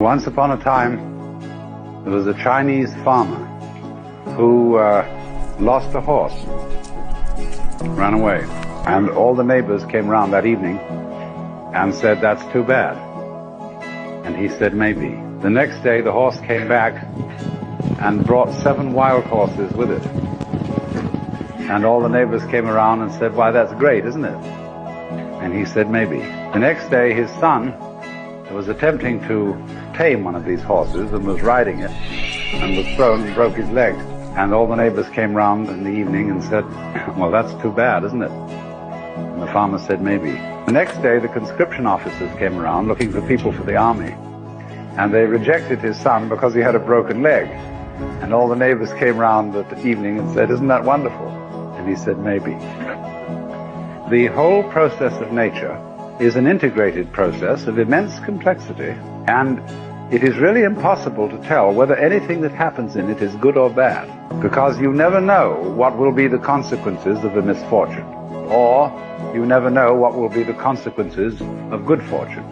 Once upon a time, there was a Chinese farmer who lost a horse, ran away, and all the neighbors came round that evening and said, "That's too bad." And he said, "Maybe." The next day, the horse came back and brought 7 wild horses with it. And all the neighbors came around and said, "Why, that's great, isn't it?" And he said, "Maybe." The next day, his son was attempting to tame one of these horses and was riding it and was thrown and broke his leg. And all the neighbors came round in the evening and said, "Well, that's too bad, isn't it?" And the farmer said, "Maybe." The next day, the conscription officers came around looking for people for the army, and they rejected his son because he had a broken leg. And all the neighbors came round at the evening and said, "Isn't that wonderful?" And he said, "Maybe." The whole process of nature is an integrated process of immense complexity, and it is really impossible to tell whether anything that happens in it is good or bad, because you never know what will be the consequences of a misfortune, or you never know what will be the consequences of good fortune.